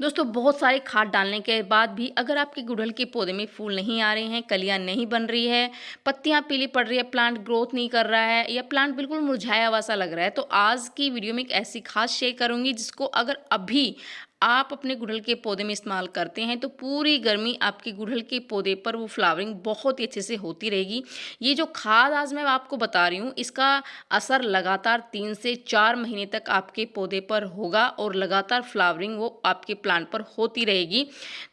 दोस्तों बहुत सारे खाद डालने के बाद भी अगर आपके गुड़हल के पौधे में फूल नहीं आ रहे हैं, कलियां नहीं बन रही है, पत्तियां पीली पड़ रही है, प्लांट ग्रोथ नहीं कर रहा है या प्लांट बिल्कुल मुरझाया हुआ सा लग रहा है, तो आज की वीडियो में एक ऐसी खाद शेयर करूंगी जिसको अगर अभी आप अपने गुड़हल के पौधे में इस्तेमाल करते हैं तो पूरी गर्मी आपके गुड़हल के पौधे पर वो फ्लावरिंग बहुत ही अच्छे से होती रहेगी। ये जो खाद आज मैं आपको बता रही हूँ इसका असर लगातार 3 से 4 महीने तक आपके पौधे पर होगा और लगातार फ्लावरिंग वो आपके प्लांट पर होती रहेगी।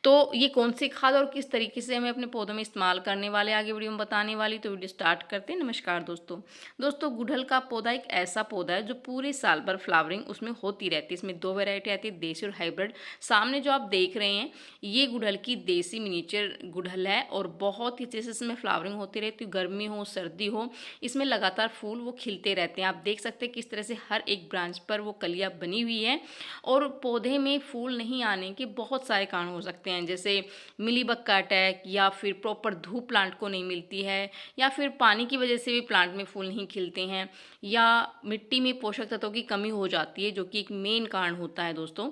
तो ये कौन सी खाद और किस तरीके से हमें अपने पौधों में इस्तेमाल करने वाले आगे वीडियो में बताने वाली, तो वीडियो स्टार्ट करते हैं। नमस्कार दोस्तों गुड़हल का पौधा एक ऐसा पौधा है जो पूरे साल भर फ्लावरिंग उसमें होती रहती है। इसमें 2 वैरायटी आती है, देसी और हाइब्रिड। सामने जो आप देख रहे हैं ये गुड़हल की देसी मिनीचर गुड़हल है और बहुत ही अच्छे से इसमें फ्लावरिंग होती रहती है। गर्मी हो सर्दी हो इसमें लगातार फूल वो खिलते रहते हैं। आप देख सकते हैं किस तरह से हर एक ब्रांच पर वो कलियां बनी हुई है। और पौधे में फूल नहीं आने के बहुत सारे कारण हो सकते हैं, जैसे मिलीबग का अटैक या फिर प्रॉपर धूप प्लांट को नहीं मिलती है या फिर पानी की वजह से भी प्लांट में फूल नहीं खिलते हैं या मिट्टी में पोषक तत्वों की कमी हो जाती है, जो कि एक मेन कारण होता है दोस्तों।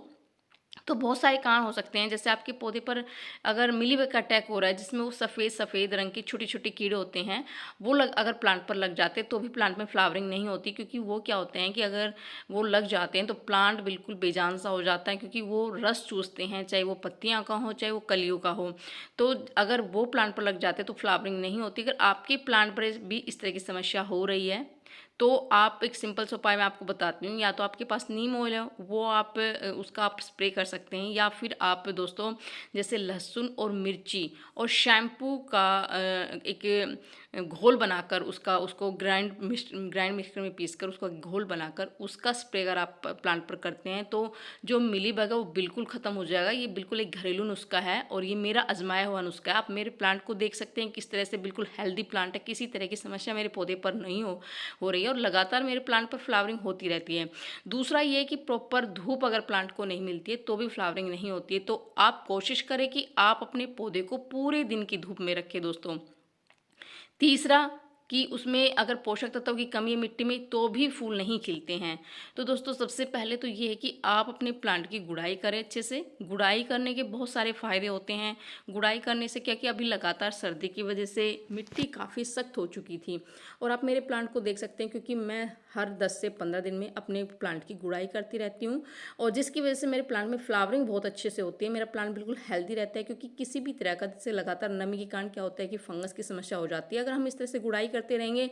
तो बहुत सारे कारण हो सकते हैं, जैसे आपके पौधे पर अगर मिलीबग का अटैक हो रहा है जिसमें वो सफ़ेद सफ़ेद रंग के छोटे छोटे कीड़े होते हैं, वो अगर प्लांट पर लग जाते हैं तो भी प्लांट में फ्लावरिंग नहीं होती, क्योंकि वो क्या होते हैं कि अगर वो लग जाते हैं तो प्लांट बिल्कुल बेजान सा हो जाता है, क्योंकि वो रस चूसते हैं, चाहे वो पत्तियां का हो चाहे वो कलियों का हो। तो अगर वो प्लांट पर लग जाते हैं तो फ्लावरिंग नहीं होती। अगर आपके प्लांट पर भी इस तरह की समस्या हो रही है तो आप एक सिंपल सा उपाय मैं आपको बताती हूँ। या तो आपके पास नीम ऑयल है वो आप उसका आप स्प्रे कर सकते हैं, या फिर आप दोस्तों जैसे लहसुन और मिर्ची और शैम्पू का एक घोल बनाकर उसको ग्राइंड मिक्सर में पीसकर उसका घोल बनाकर उसका स्प्रे अगर आप प्लांट पर करते हैं तो जो मिलीबग है वो बिल्कुल ख़त्म हो जाएगा। ये बिल्कुल एक घरेलू नुस्खा है और ये मेरा आजमाया हुआ नुस्खा है। आप मेरे प्लांट को देख सकते हैं किस तरह से बिल्कुल हेल्दी प्लांट है, किसी तरह की समस्या मेरे पौधे पर नहीं हो रही है और लगातार मेरे प्लांट पर फ्लावरिंग होती रहती है। दूसरा ये कि प्रॉपर धूप अगर प्लांट को नहीं मिलती है तो भी फ्लावरिंग नहीं होती है। तो आप कोशिश करें कि आप अपने पौधे को पूरे दिन की धूप में रखें दोस्तों। तीसरा कि उसमें अगर पोषक तत्वों की कमी है मिट्टी में तो भी फूल नहीं खिलते हैं। तो दोस्तों सबसे पहले तो ये है कि आप अपने प्लांट की गुड़ाई करें अच्छे से। गुड़ाई करने के बहुत सारे फ़ायदे होते हैं। गुड़ाई करने से क्या कि अभी लगातार सर्दी की वजह से मिट्टी काफ़ी सख्त हो चुकी थी और आप मेरे प्लांट को देख सकते हैं, क्योंकि मैं हर 10 से 15 दिन में अपने प्लांट की गुड़ाई करती रहती हूँ और जिसकी वजह से मेरे प्लांट में फ्लावरिंग बहुत अच्छे से होती है। मेरा प्लांट बिल्कुल हेल्दी रहता है, क्योंकि किसी भी तरह का जैसे लगातार नमी के कारण क्या होता है कि फंगस की समस्या हो जाती है। अगर हम इस तरह से गुड़ाई करते रहेंगे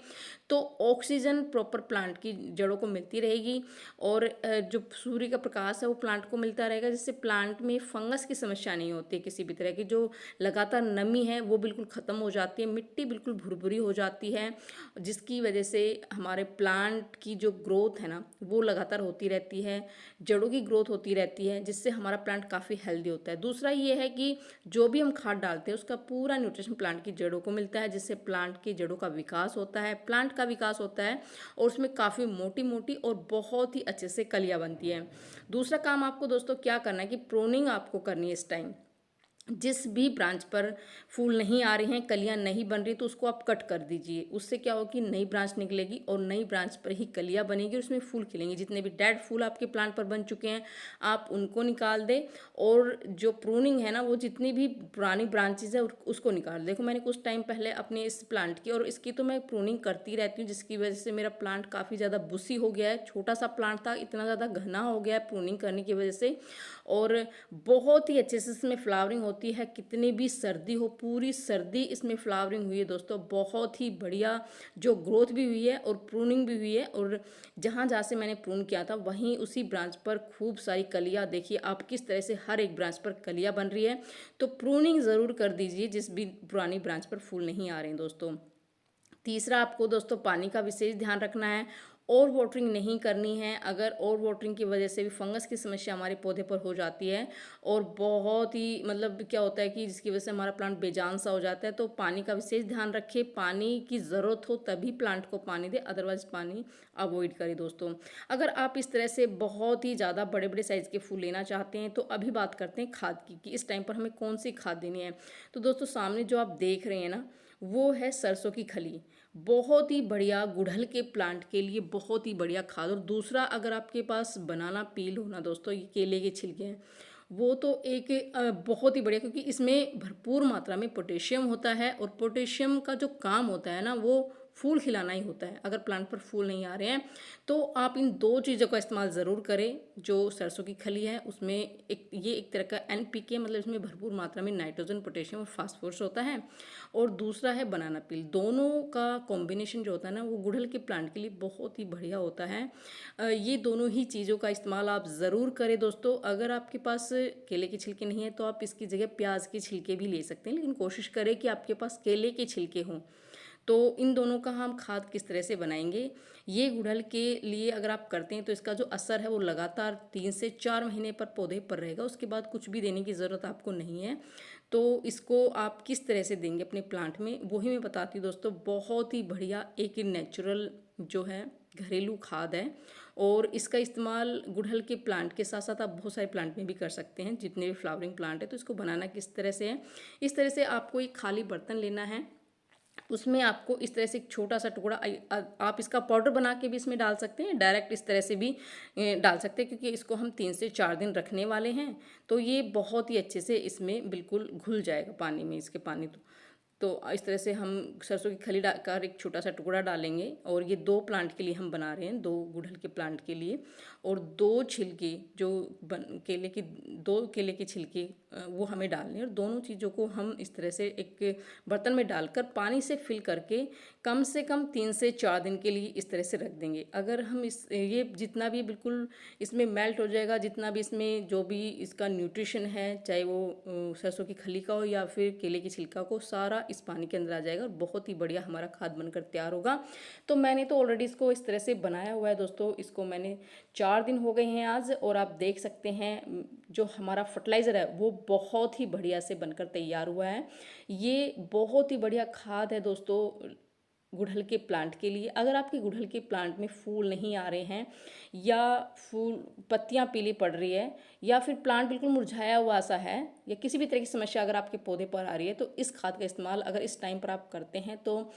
तो ऑक्सीजन प्रॉपर प्लांट की जड़ों को मिलती रहेगी और जो सूर्य का प्रकाश है वो प्लांट को मिलता रहेगा, जिससे प्लांट में फंगस की समस्या नहीं होती है। किसी भी तरह की जो लगातार नमी है वो बिल्कुल ख़त्म हो जाती है, मिट्टी बिल्कुल भुरभुरी हो जाती है, जिसकी वजह से हमारे प्लांट की जो ग्रोथ है ना वो लगातार होती रहती है, जड़ों की ग्रोथ होती रहती है, जिससे हमारा प्लांट काफ़ी हेल्दी होता है। दूसरा ये है कि जो भी हम खाद डालते हैं उसका पूरा न्यूट्रिशन प्लांट की जड़ों को मिलता है, जिससे प्लांट की जड़ों का विकास होता है, प्लांट का विकास होता है और उसमें काफ़ी मोटी मोटी और बहुत ही अच्छे से कलियाँ बनती हैं। दूसरा काम आपको दोस्तों क्या करना है कि प्रूनिंग आपको करनी है। इस टाइम जिस भी ब्रांच पर फूल नहीं आ रहे हैं, कलियां नहीं बन रही, तो उसको आप कट कर दीजिए। उससे क्या होगा कि नई ब्रांच निकलेगी और नई ब्रांच पर ही कलियां बनेगी और उसमें फूल खिलेंगे। जितने भी डेड फूल आपके प्लांट पर बन चुके हैं आप उनको निकाल दें और जो प्रूनिंग है ना वो जितनी भी पुरानी ब्रांचेज है उसको निकाल दें। देखो मैंने कुछ टाइम पहले अपने इस प्लांट की और इसकी तो मैं प्रूनिंग करती रहती हूँ, जिसकी वजह से मेरा प्लांट काफ़ी ज़्यादा बुसी हो गया है। छोटा सा प्लांट था, इतना ज़्यादा घना हो गया है प्रूनिंग करने की वजह से और बहुत ही अच्छे से इसमें फ्लावरिंग होती है। कितनी भी सर्दी हो, पूरी सर्दी इसमें फ्लावरिंग हुई है दोस्तों। बहुत ही बढ़िया जो ग्रोथ भी हुई है और प्रूनिंग भी हुई है और जहाँ जहाँ से मैंने प्रून किया था वहीं उसी ब्रांच पर खूब सारी कलियाँ देखिए आप किस तरह से हर एक ब्रांच पर कलियाँ बन रही है। तो प्रूनिंग ज़रूर कर दीजिए जिस भी पुरानी ब्रांच पर फूल नहीं आ रहे हैं दोस्तों। तीसरा आपको दोस्तों पानी का विशेष ध्यान रखना है। ओवर वाटरिंग नहीं करनी है। अगर ओवर वाटरिंग की वजह से भी फंगस की समस्या हमारे पौधे पर हो जाती है और बहुत ही मतलब क्या होता है कि जिसकी वजह से हमारा प्लांट बेजान सा हो जाता है, तो पानी का विशेष ध्यान रखें। पानी की ज़रूरत हो तभी प्लांट को पानी दे, अदरवाइज पानी अवॉइड करें दोस्तों। अगर आप इस तरह से बहुत ही ज़्यादा बड़े बड़े साइज़ के फूल लेना चाहते हैं तो अभी बात करते हैं खाद की कि इस टाइम पर हमें कौन सी खाद देनी है। तो दोस्तों सामने जो आप देख रहे हैं ना वो है सरसों की खली। बहुत ही बढ़िया गुड़हल के प्लांट के लिए बहुत ही बढ़िया खाद। और दूसरा अगर आपके पास बनाना पील हो ना दोस्तों, ये केले के छिलके हैं, वो तो एक बहुत ही बढ़िया, क्योंकि इसमें भरपूर मात्रा में पोटेशियम होता है, और पोटेशियम का जो काम होता है ना, वो फूल खिलाना ही होता है। अगर प्लांट पर फूल नहीं आ रहे हैं तो आप इन दो चीज़ों का इस्तेमाल ज़रूर करें। जो सरसों की खली है उसमें एक तरह का एनपीके, मतलब इसमें भरपूर मात्रा में नाइट्रोजन, पोटेशियम और फास्फोरस होता है। और दूसरा है बनाना पील। दोनों का कॉम्बिनेशन जो होता है ना, वो गुड़हल के प्लांट के लिए बहुत ही बढ़िया होता है। ये दोनों ही चीज़ों का इस्तेमाल आप ज़रूर करें दोस्तों। अगर आपके पास केले के छिलके नहीं है तो आप इसकी जगह प्याज के छिलके भी ले सकते हैं, लेकिन कोशिश करें कि आपके पास केले के छिलके हों। तो इन दोनों का हम खाद किस तरह से बनाएंगे, ये गुड़हल के लिए अगर आप करते हैं तो इसका जो असर है वो लगातार 3 से 4 महीने पर पौधे पर रहेगा। उसके बाद कुछ भी देने की ज़रूरत आपको नहीं है। तो इसको आप किस तरह से देंगे अपने प्लांट में, वही मैं बताती हूँ दोस्तों। बहुत ही बढ़िया एक नेचुरल जो है घरेलू खाद है, और इसका इस्तेमाल गुड़हल के प्लांट के साथ साथ आप बहुत सारे प्लांट में भी कर सकते हैं, जितने भी फ्लावरिंग प्लांट है। तो इसको बनाना किस तरह से है, इस तरह से आपको एक खाली बर्तन लेना है। उसमें आपको इस तरह से एक छोटा सा टुकड़ा, आप इसका पाउडर बना के भी इसमें डाल सकते हैं, डायरेक्ट इस तरह से भी डाल सकते हैं, क्योंकि इसको हम 3 से 4 दिन रखने वाले हैं। तो ये बहुत ही अच्छे से इसमें बिल्कुल घुल जाएगा पानी में, इसके पानी तो इस तरह से हम सरसों की खली डालकर एक छोटा सा टुकड़ा डालेंगे। और ये 2 प्लांट के लिए हम बना रहे हैं, 2 गुड़हल के प्लांट के लिए। और 2 छिलके जो दो केले के छिलके वो हमें डालने हैं। और दोनों चीज़ों को हम इस तरह से एक बर्तन में डालकर पानी से फिल करके कम से कम 3 से 4 दिन के लिए इस तरह से रख देंगे। अगर हम ये जितना भी बिल्कुल इसमें मेल्ट हो जाएगा, जितना भी इसमें जो भी इसका न्यूट्रिशन है, चाहे वो सरसों की खली का हो या फिर केले की छिलका को, सारा इस पानी के अंदर आ जाएगा और बहुत ही बढ़िया हमारा खाद बनकर तैयार होगा। तो मैंने तो ऑलरेडी इसको इस तरह से बनाया हुआ है दोस्तों। इसको मैंने 4 दिन हो गए हैं आज, और आप देख सकते हैं जो हमारा फर्टिलाइज़र है वो बहुत ही बढ़िया से बनकर तैयार हुआ है। ये बहुत ही बढ़िया खाद है दोस्तों गुड़हल के प्लांट के लिए। अगर आपके गुड़हल के प्लांट में फूल नहीं आ रहे हैं, या फूल पत्तियां पीली पड़ रही है, या फिर प्लांट बिल्कुल मुरझाया हुआ सा है, या किसी भी तरह की समस्या अगर आपके पौधे पर आ रही है, तो इस खाद का इस्तेमाल अगर इस टाइम पर आप करते हैं तो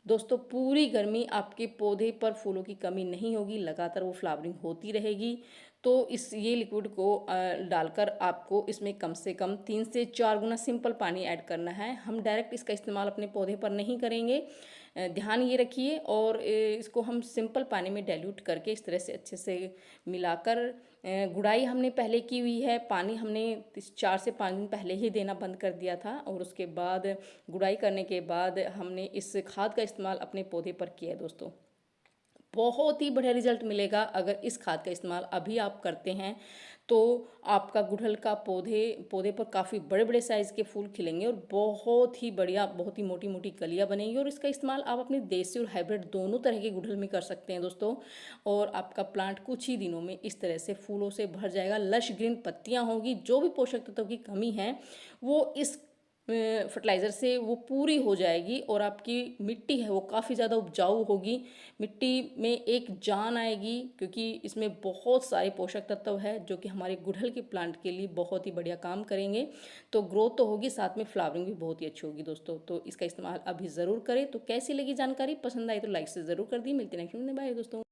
दोस्तों पूरी गर्मी आपके पौधे पर फूलों की कमी नहीं होगी, लगातार वो फ्लावरिंग होती रहेगी। तो इस ये लिक्विड को डालकर आपको इसमें कम से कम 3 से 4 गुना सिंपल पानी ऐड करना है। हम डायरेक्ट इसका इस्तेमाल अपने पौधे पर नहीं करेंगे, ध्यान ये रखिए। और इसको हम सिंपल पानी में डाइल्यूट करके इस तरह से अच्छे से मिलाकर, गुड़ाई हमने पहले की हुई है, पानी हमने 4 से 5 दिन पहले ही देना बंद कर दिया था। और उसके बाद गुड़ाई करने के बाद हमने इस खाद का इस्तेमाल अपने पौधे पर किया है दोस्तों। बहुत ही बढ़िया रिजल्ट मिलेगा अगर इस खाद का इस्तेमाल अभी आप करते हैं। तो आपका गुड़हल का पौधे पर काफ़ी बड़े बड़े साइज़ के फूल खिलेंगे, और बहुत ही बढ़िया, बहुत ही मोटी मोटी कलियाँ बनेंगी। और इसका इस्तेमाल आप अपने देसी और हाइब्रिड दोनों तरह के गुड़हल में कर सकते हैं दोस्तों। और आपका प्लांट कुछ ही दिनों में इस तरह से फूलों से भर जाएगा, लश ग्रीन पत्तियाँ होंगी। जो भी पोषक तत्वों की कमी है वो इस फर्टिलाइज़र से वो पूरी हो जाएगी, और आपकी मिट्टी है वो काफ़ी ज़्यादा उपजाऊ होगी। मिट्टी में एक जान आएगी, क्योंकि इसमें बहुत सारे पोषक तत्व है जो कि हमारे गुड़हल के प्लांट के लिए बहुत ही बढ़िया काम करेंगे। तो ग्रोथ तो होगी, साथ में फ्लावरिंग भी बहुत ही अच्छी होगी दोस्तों। तो इसका इस्तेमाल अभी ज़रूर करें। तो कैसी लगी जानकारी, पसंद आई तो लाइक से ज़रूर कर दी। मिलते हैं नेक्स्ट वीडियो में, बाय दोस्तों।